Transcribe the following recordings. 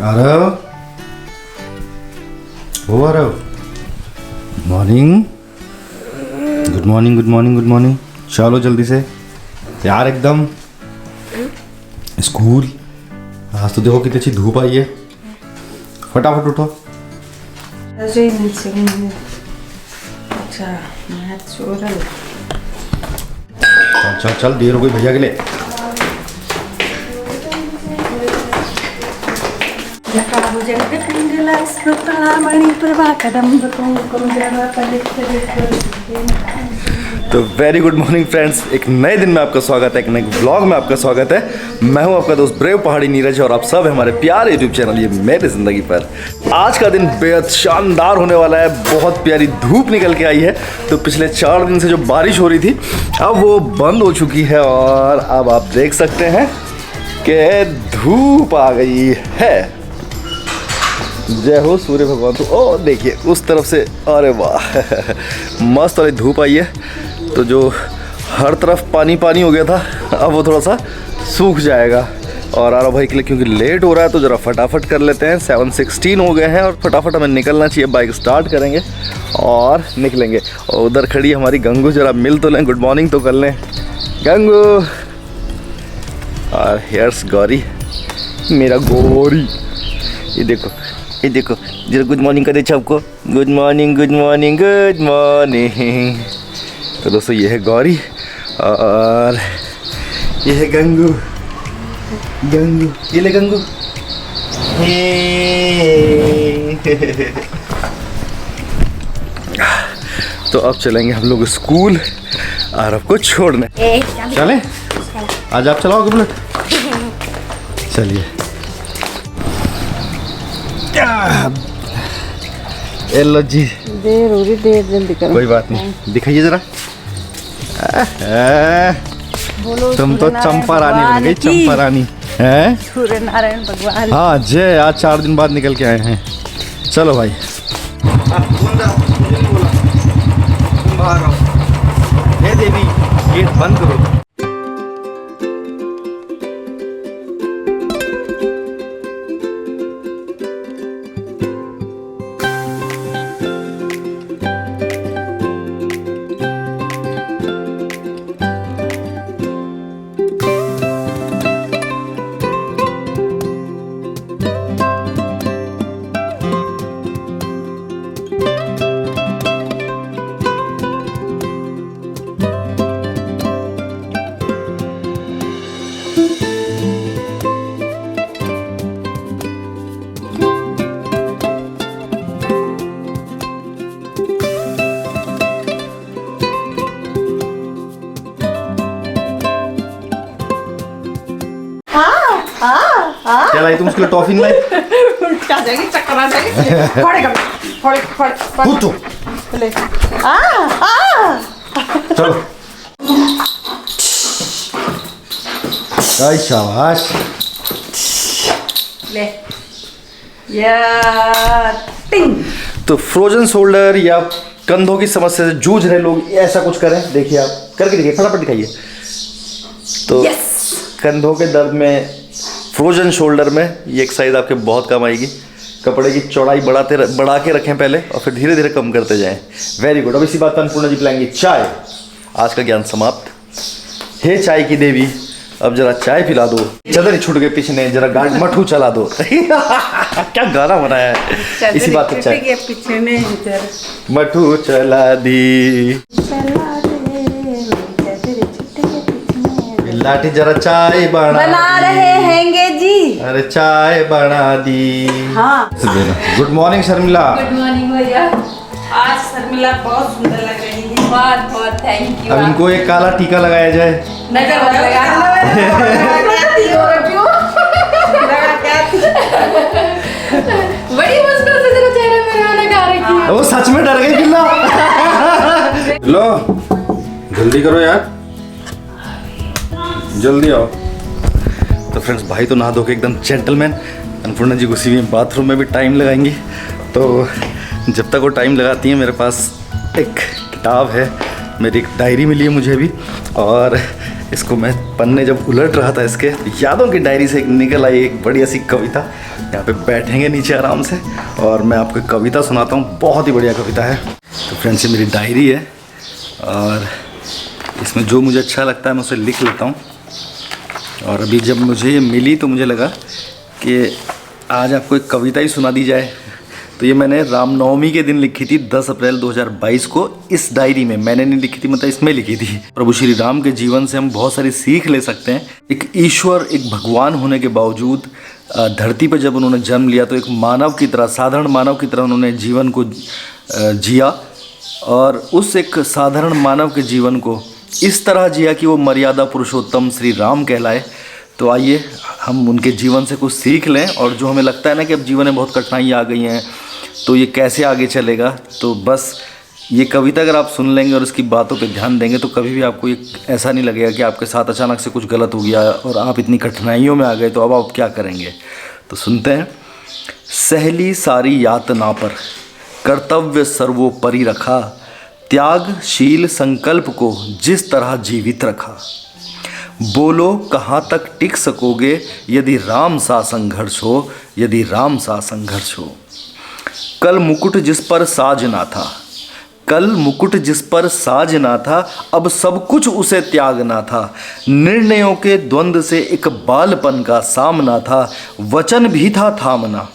आरव, ओ Aarav, morning, good morning, good morning, good morning. चलो जल्दी से यार, एकदम स्कूल। आज तो देखो कितनी अच्छी धूप आई है। फटाफट उठो। अच्छा, चल चल चल, देर हो गई भैया के लिए। तो वेरी गुड मॉर्निंग फ्रेंड्स, एक नए दिन में आपका स्वागत है, एक नए व्लॉग में आपका स्वागत है। मैं हूं आपका दोस्त ब्रेव पहाड़ी नीरज और आप सब हैं हमारे प्यारे यूट्यूब चैनल ये मेरी ज़िंदगी पर। आज का दिन बेहद शानदार होने वाला है। बहुत प्यारी धूप निकल के आई है। तो पिछले 4 दिन से जो बारिश हो रही थी अब वो बंद हो चुकी है और अब आप देख सकते हैं कि धूप आ गई है। जय हो सूर्य भगवान। तो ओ देखिए उस तरफ से, अरे वाह मस्त वाली धूप आई है। तो जो हर तरफ पानी पानी हो गया था अब वो थोड़ा सा सूख जाएगा। और आरव भाई के लिए क्योंकि लेट हो रहा है तो ज़रा फटाफट कर लेते हैं। 7:16 हो गए हैं और फटाफट हमें निकलना चाहिए। बाइक स्टार्ट करेंगे और निकलेंगे। और उधर खड़ी हमारी गंगू, ज़रा मिल तो लें, गुड मॉर्निंग तो कर लें गंगू। और हेयर्स गौरी, मेरा गौरी, ये देखो ये देखो, जरा गुड मॉर्निंग कर दे सबको। Good morning, good morning, good morning. तो दोस्तों ये है गौरी और ये है गंगू। गंगू, ये ले गंगू। तो अब चलेंगे हम लोग स्कूल आरव को छोड़ने। चलें? आज आप चलाओगे बुलेट? चलिए। एलो जी, देर हो रही, देर जल्दी करो। कोई बात नहीं, दिखाइए जरा। तुम तो चंपा रानी बन गई, चंपा रानी है। सूर्य नारायण भगवान। हाँ जय, आज 4 दिन बाद निकल के आए हैं। चलो भाई, बाहर आओ। हे देवी, गेट बंद करो। क्या लाई तुम उसके लिए? टॉफी नहीं लाई? उल्टा जाएगी, चक्कर आ जाएगी। फोड़े कूद तो। ले। चलो। शाबाश। ले। यार टिंग। तो फ्रोजन शोल्डर या कंधों की समस्या से जूझ रहे लोग ऐसा कुछ करें। देखिए आप करके देखिए, फटाफट दिखाइए। तो कंधों के दर्द में, फ्रोजन शोल्डर में ये एक्सरसाइज आपके बहुत काम आएगी। कपड़े की चौड़ाई बढ़ा के रखें पहले और फिर धीरे धीरे कम करते जाएं। Very good. अब इसी बात पर अन्नपूर्णा जी पिलाएंगी चाय। आज का ज्ञान समाप्त। हे चाय की देवी, अब जरा चाय पिला दो। चदर छूट गए पीछे, जरा गाड़ी मठू चला दो। क्या गाना बनाया है। इसी बात पर चाय। मठू चला दी, लाठी जरा चाय बना रहे हैंगे जी। अरे चाय बना दी। हाँ। Good morning Sharmila. Good morning भैया। आज शर्मिला बहुत सुंदर लग रही है। बहुत बहुत थैंक यू। अब इनको एक काला टीका लगाया जाए। नजर मत लगा। बड़ी मुश्किल से तेरा चेहरा मेरा लगा रखी है। वो सच में डर गई बिल्ला। लो जल्दी करो यार, जल्दी आओ। तो फ्रेंड्स, भाई तो नहा धो के एकदम जेंटलमैन। अन्नपूर्णा जी घुसी हुई बाथरूम में भी टाइम लगाएंगी। तो जब तक वो टाइम लगाती हैं, मेरे पास एक किताब है, मेरी एक डायरी मिली है मुझे भी, और इसको मैं पन्ने जब उलट रहा था इसके, यादों की डायरी से निकल आई एक बढ़िया सी कविता। यहाँ पे बैठेंगे नीचे आराम से और मैं आपको कविता सुनाता हूँ, बहुत ही बढ़िया कविता है। तो फ्रेंड्स ये मेरी डायरी है और इसमें जो मुझे अच्छा लगता है मैं उसे लिख लेता हूँ। और अभी जब मुझे ये मिली तो मुझे लगा कि आज आपको एक कविता ही सुना दी जाए। तो ये मैंने रामनवमी के दिन लिखी थी 10 अप्रैल 2022 को। इस डायरी में मैंने नहीं लिखी थी, मतलब इसमें लिखी थी। प्रभु श्री राम के जीवन से हम बहुत सारी सीख ले सकते हैं। एक ईश्वर, एक भगवान होने के बावजूद धरती पर जब उन्होंने जन्म लिया तो एक मानव की तरह, साधारण मानव की तरह उन्होंने जीवन को जिया और उस एक साधारण मानव के जीवन को इस तरह जिया कि वो मर्यादा पुरुषोत्तम श्री राम कहलाए। तो आइए हम उनके जीवन से कुछ सीख लें। और जो हमें लगता है ना कि अब जीवन में बहुत कठिनाइयाँ आ गई हैं तो ये कैसे आगे चलेगा, तो बस ये कविता अगर आप सुन लेंगे और उसकी बातों पे ध्यान देंगे तो कभी भी आपको ये ऐसा नहीं लगेगा कि आपके साथ अचानक से कुछ गलत हो गया और आप इतनी कठिनाइयों में आ गए तो अब आप क्या करेंगे। तो सुनते हैं। सहली सारी यातना पर कर्तव्य सर्वोपरि रखा, त्यागशील संकल्प को जिस तरह जीवित रखा। बोलो कहाँ तक टिक सकोगे यदि राम सा संघर्ष हो, यदि राम सा संघर्ष हो। कल मुकुट जिस पर साज ना था, कल मुकुट जिस पर साज ना था, अब सब कुछ उसे त्यागना था। निर्णयों के द्वंद्व से एक बालपन का सामना था, वचन भी था थामना,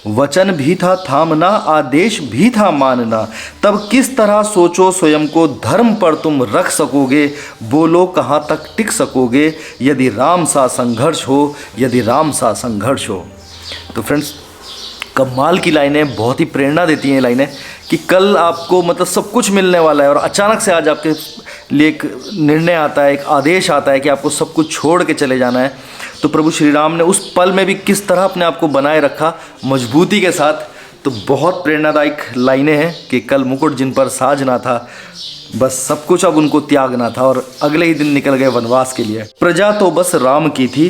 वचन भी था थामना, आदेश भी था मानना। तब किस तरह सोचो स्वयं को धर्म पर तुम रख सकोगे। बोलो कहाँ तक टिक सकोगे यदि राम सा संघर्ष हो, यदि राम सा संघर्ष हो। तो फ्रेंड्स कमाल की लाइनें, बहुत ही प्रेरणा देती हैं लाइनें कि कल आपको मतलब सब कुछ मिलने वाला है और अचानक से आज आपके लिए एक निर्णय आता है, एक आदेश आता है कि आपको सब कुछ छोड़ के चले जाना है। तो प्रभु श्री राम ने उस पल में भी किस तरह अपने आप को बनाए रखा मजबूती के साथ। तो बहुत प्रेरणादायक लाइनें हैं कि कल मुकुट जिन पर साज ना था, बस सब कुछ अब उनको त्यागना था और अगले ही दिन निकल गए वनवास के लिए। प्रजा तो बस राम की थी,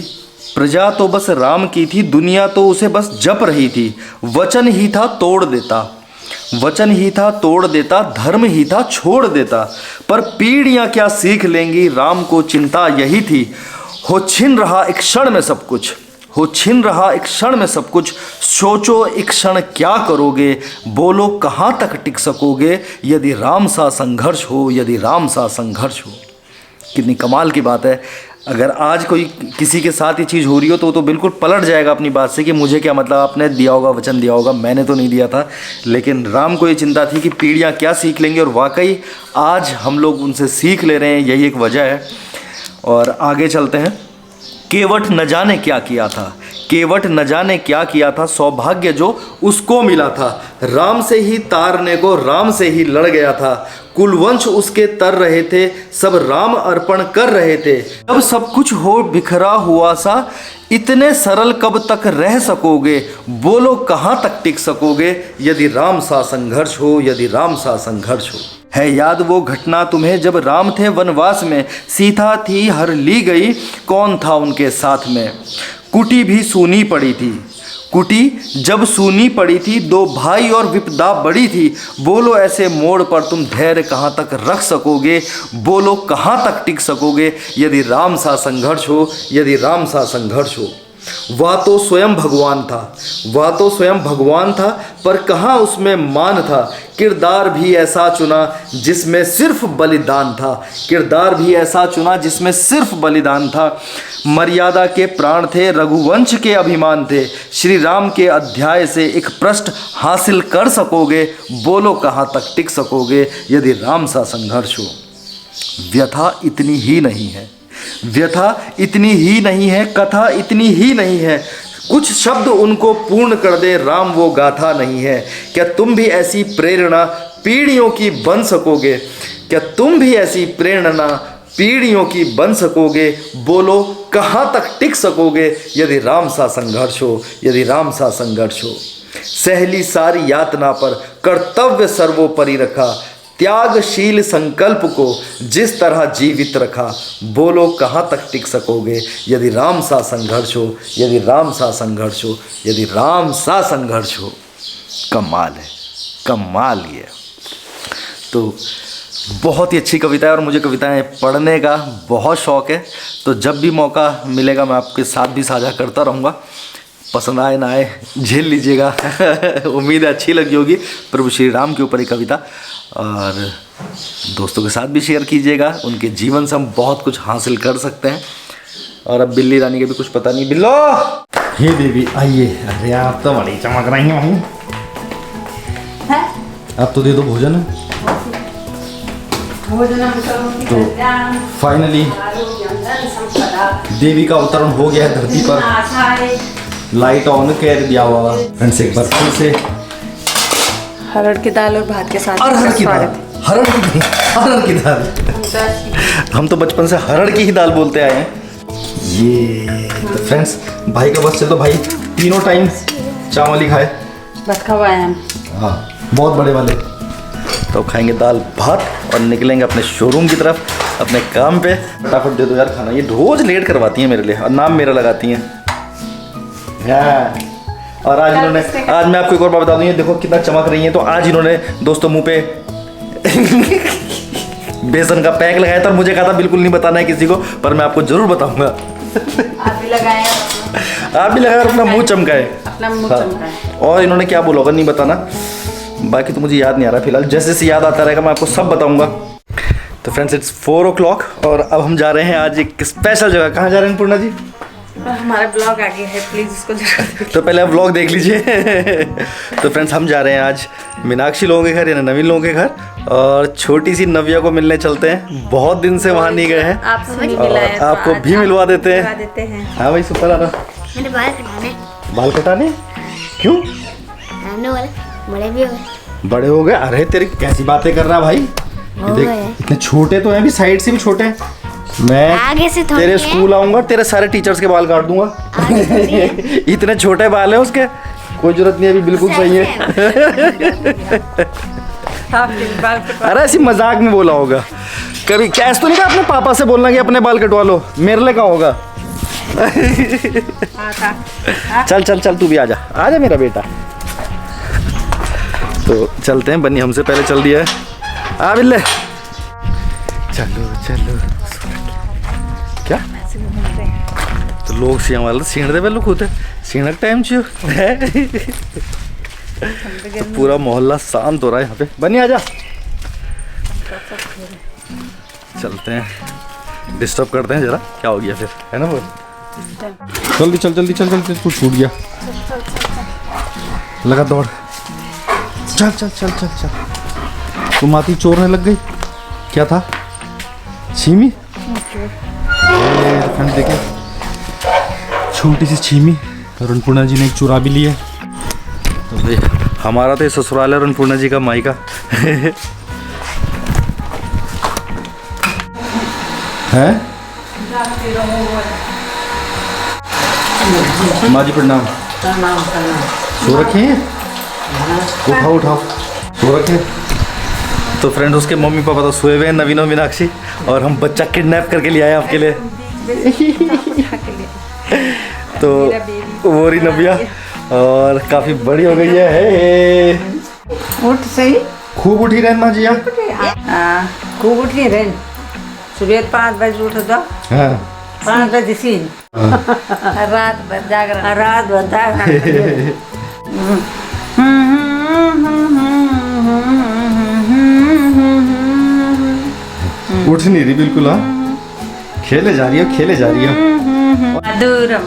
प्रजा तो बस राम की थी, दुनिया तो उसे बस जप रही थी। वचन ही था तोड़ देता, वचन ही था तोड़ देता, धर्म ही था छोड़ देता। पर पीढ़ियां क्या सीख लेंगी, राम को चिंता यही थी। हो छिन रहा एक क्षण में सब कुछ, हो छिन रहा एक क्षण में सब कुछ। सोचो एक क्षण क्या करोगे, बोलो कहाँ तक टिक सकोगे यदि राम सा संघर्ष हो, यदि राम सा संघर्ष हो। कितनी कमाल की बात है। अगर आज कोई किसी के साथ ये चीज़ हो रही हो तो वो तो बिल्कुल पलट जाएगा अपनी बात से कि मुझे क्या मतलब, आपने दिया होगा, वचन दिया होगा, मैंने तो नहीं दिया था। लेकिन राम को ये चिंता थी कि पीढ़ियाँ क्या सीख लेंगी और वाकई आज हम लोग उनसे सीख ले रहे हैं, यही एक वजह है। और आगे चलते हैं। केवट न जाने क्या किया था, केवट न जाने क्या किया था, सौभाग्य जो उसको मिला था। राम से ही तारने को राम से ही लड़ गया था। कुलवंश उसके तर रहे थे, सब राम अर्पण कर रहे थे। अब सब कुछ हो बिखरा हुआ सा, इतने सरल कब तक रह सकोगे। बोलो कहाँ तक टिक सकोगे यदि राम सा संघर्ष हो, यदि राम सा संघर्ष हो। है याद वो घटना तुम्हें जब राम थे वनवास में, सीता थी हर ली गई, कौन था उनके साथ में। कुटी भी सूनी पड़ी थी, कुटी जब सूनी पड़ी थी, दो भाई और विपदा बड़ी थी। बोलो ऐसे मोड़ पर तुम धैर्य कहाँ तक रख सकोगे। बोलो कहाँ तक टिक सकोगे यदि राम सा संघर्ष हो, यदि राम सा संघर्ष हो। वह तो स्वयं भगवान था, वह तो स्वयं भगवान था, पर कहाँ उसमें मान था। किरदार भी ऐसा चुना जिसमें सिर्फ बलिदान था, किरदार भी ऐसा चुना जिसमें सिर्फ बलिदान था। मर्यादा के प्राण थे, रघुवंश के अभिमान थे। श्री राम के अध्याय से एक पृष्ठ हासिल कर सकोगे। बोलो कहाँ तक टिक सकोगे यदि राम सा संघर्ष हो। व्यथा इतनी ही नहीं है, व्यथा इतनी ही नहीं है, कथा इतनी ही नहीं है। कुछ शब्द उनको पूर्ण कर दे, राम वो गाथा नहीं है। क्या तुम भी ऐसी प्रेरणा पीढ़ियों की बन सकोगे, क्या तुम भी ऐसी प्रेरणा पीढ़ियों की बन सकोगे। बोलो कहाँ तक टिक सकोगे यदि राम सा संघर्ष हो, यदि राम सा संघर्ष हो। सहली सारी यातना पर कर्तव्य सर्वोपरि रखा, त्यागशील संकल्प को जिस तरह जीवित रखा। बोलो कहाँ तक टिक सकोगे यदि राम सा संघर्ष हो, यदि राम सा संघर्ष हो, यदि राम सा संघर्ष हो। कमाल है, कमाल ही है। तो बहुत ही अच्छी कविता है और मुझे कविताएं पढ़ने का बहुत शौक़ है। तो जब भी मौका मिलेगा मैं आपके साथ भी साझा करता रहूँगा। पसंद आए ना आए झेल लीजिएगा। उम्मीद है अच्छी लगी होगी। प्रभु श्री राम के ऊपर ही कविता, और दोस्तों के साथ भी शेयर कीजिएगा। उनके जीवन से हम बहुत कुछ हासिल कर सकते हैं। और अब बिल्ली रानी के भी कुछ पता नहीं। बिल्लो हे देवी आइए। अरे आप तो बड़ी चमक रही हैं भाई। अब तो दे दो भोजन। तो फाइनली देवी का अवतरण हो गया है धरती पर। लाइट ऑन कर दिया हुआ। फ्रेंड्स एक बार फिर से हरड़ की दाल और भात के साथ हरड़ की दाल। हरड़ की दाल। हम तो बचपन से हरड़ की ही दाल बोलते आए हैं। ये तो फ्रेंड्स भाई का बस चल तो भाई तीनों टाइम चावल ही खाए। बस खवाए हम। हाँ बहुत बड़े वाले। तो खाएंगे दाल भात और निकलेंगे अपने शोरूम की तरफ अपने काम पे। फटाफट दे दो यार खाना। ये रोज लेट करवाती हैं मेरे लिए और नाम मेरा लगाती हैं। और आज इन्होंने, आज मैं आपको एक और बात बता दूं, ये देखो कितना चमक रही है। तो आज इन्होंने दोस्तों मुंह पे बेसन का पैक लगाया था और मुझे कहा था बिल्कुल नहीं बताना है किसी को, पर मैं आपको जरूर बताऊंगा। आप भी लगाए। आप भी लगाए और अपना मुंह चमकाए। अपना मुंह चमकाए। और इन्होंने क्या बोला होगा नहीं बताना। बाकी तो मुझे याद नहीं आ रहा फिलहाल। जैसे जैसे याद आता रहेगा मैं आपको सब बताऊंगा। तो फ्रेंड्स इट्स 4 o'clock और अब हम जा रहे हैं आज एक स्पेशल जगह। कहाँ जा रहे हैं पूर्णा जी? हमारा ब्लॉग आगे है, प्लीज इसको जरूर देखिए। तो पहले आप व्लॉग देख लीजिए। तो फ्रेंड्स हम जा रहे हैं आज मीनाक्षी लोगों के घर यानी नवीन लोगों के घर, और छोटी सी नव्या को मिलने चलते हैं। बहुत दिन से वहाँ नहीं गए हैं। आपसे नहीं मिला है तो आपको आज भी मिलवा देते मिलवा हैं। देते हैं। हाँ भाई सुपर आ रहा। मेरे बाल कटाने। बाल कटाने? क्यों? आने वाले बड़े भी हो गए। बड़े हो गए? अरे तेरी कैसी बातें कर रहा भाई। हो देख गए। इतने छोटे तो हैं, अभी साइड से भी छोटे हैं। मैं आगे से थोड़ी तेरे है। स्कूल आऊंगा तेरे सारे टीचर्स के बाल काट दूंगा। आगे थोड़ी है। इतने छोटे बाल हैं उसके, कोई जरूरत नहीं है। अभी बिल्कुल सही है। अरे ऐसी मजाक में बोला होगा। कभी कैस तो नहीं कहा अपने पापा से बोलना कि अपने बाल कटवा लो, मेरे लिए कहा होगा। चल चल चल तू भी आजा, आजा मेरा बेटा। तो चलते हैं। बन्नी हमसे पहले चल दिया है। आ बिल्ले चलो चलो। क्या तो लोग सियां वाले सीण दे पहलू खुद सीण टाइम चाहिए। तो पूरा मोहल्ला शांत हो रहा है यहाँ पे। बनी आजा। चलते हैं, डिस्टर्ब करते हैं जरा। क्या हो गया फिर, है ना वो? जल्दी चल जल्दी चल जल्दी। तू छूट गया। लगा दौड़। चल चल चल चल चल। तुम आती चोरने लग गई। क्या था? छीमी? देखिए छोटी सी छीमी। रणपूर्णा जी ने एक चुरा भी लिया। तो भाई हमारा तो ये ससुराल है रणपूर्णा जी का मायका। है माँ जी प्रणाम। सो रखे हैं? उठाओ उठाओ, सो रखे। तो फ्रेंड उसके मम्मी पापा तो सोए हुए हैं, नवीन और मीनाक्षी, और हम बच्चा किडनैप करके ले आए आपके लिए। तो वो रही नव्या और काफी बड़ी हो गई है। उठ सही। खूब उठी रहन माँ जी आप। खूब उठी रहे। सुबह 5 बजे उठ दो। हाँ 5 बजे सीन। रात भर जागरण। रात भर जागरण। उठ नहीं रही बिल्कुल। हाँ खेले जा रही है, खेले जा रही है। मधुरम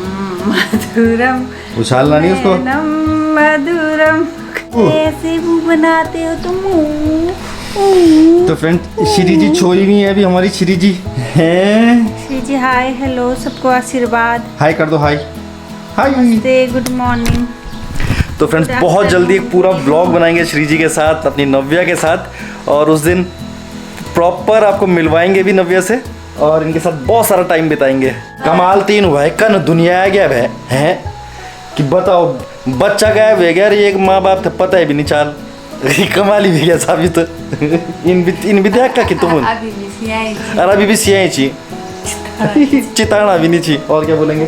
मधुरम उछालना नहीं उसको। मधुरम कैसे मुंह बनाते हो तुम? तो फ्रेंड श्री जी छोई हुई है अभी हमारी। श्री जी हैं। श्री जी हाय हेलो सबको आशीर्वाद। हाय कर दो। Hi hi. Good morning. तो फ्रेंड्स बहुत जल्दी एक पूरा ब्लॉग बनाएंगे श्री जी के साथ, अपनी नव्या के साथ, और उस दिन प्रॉपर आपको मिलवाएंगे भी नव्या से, और इनके साथ बहुत सारा टाइम बिताएंगे। कमाल तीन हुआ है कन दुनिया गया है कि बताओ बच्चा गायब है गया। एक माँ बाप थे पता है भी नहीं चाल। कमाल ही भी गया साबित। इन विद्या का कि तुम अरे अभी भी सिया छी चिताना भी नहीं छी। और क्या बोलेंगे?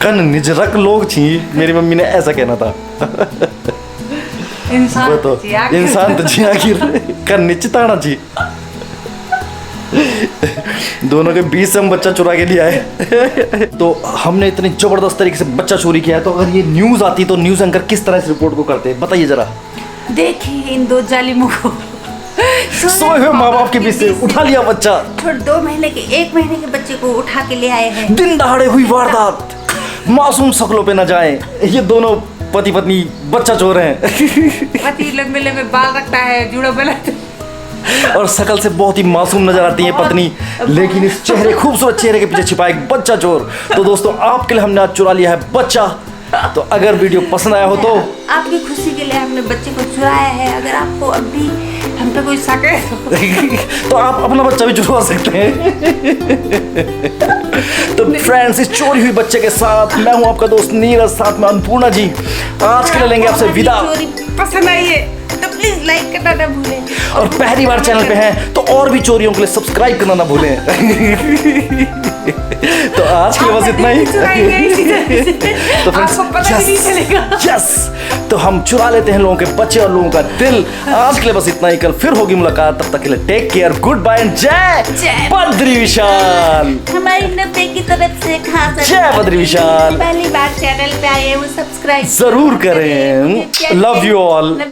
कन निजरक लोग छी। मेरी मम्मी ने ऐसा कहना था। इंसान वो तो जी, आखिर- इंसान तो जी आखिर का निश्चिताना जी दोनों के बीच से हम बच्चा चुरा के लिया है तो हमने इतनी जबरदस्त तरीके से बच्चा चोरी किया है, तो अगर ये न्यूज आती तो न्यूज एंकर किस तरह इस रिपोर्ट को करते, बताइए जरा। देखिए इन दो जालिमों को सोए हुए माँ बाप के बीच से उठा लिया बच्चा, फिर 1 महीने के बच्चे को उठा के ले आए हैं। दिन दहाड़े हुई वारदात, मासूम शक्लों पे न जाए, ये दोनों पति पत्नी बच्चा चोर हैं पति लंबे लंबे बाल रखता है, जुड़ा बना और शकल से बहुत ही मासूम नजर आती है पत्नी, लेकिन इस चेहरे खूबसूरत चेहरे के पीछे छिपा एक बच्चा चोर। तो दोस्तों आपके लिए हमने आज चुरा लिया है बच्चा। तो अगर वीडियो पसंद आया हो तो आपकी खुशी के लिए हमने बच्चे को चुराया है। अगर आपको अब भी हम पे कोई शक है तो आप अपना बच्चा भी चुरवा सकते हैं। तो फ्रेंड्स, इस चोरी हुई बच्चे के साथ मैं हूं आपका दोस्त नीरज, साथ में अन्नपूर्णा जी। आज के लिए लेंगे आपसे विदा। चोरी पसंद आई है तो प्लीज लाइक करना ना भूलें, और पहली बार चैनल पे हैं तो और भी चोरियों के लिए सब्सक्राइब करना ना भूलें। तो आज के लिए बस इतना ही। तो आपको पता भी नहीं चलेगा। यस, तो हम चुरा लेते हैं लोगों के बच्चे और लोगों का दिल। आज के लिए बस इतना ही, कल फिर होगी मुलाकात, तब तक के लिए take care, good bye and जय बद्री विशाल। हमारी नब्बे की तरफ से खास जय बद्री विशाल। पहली बार चैनल पे आए वो सब्सक्राइब जरूर करें। Love you all.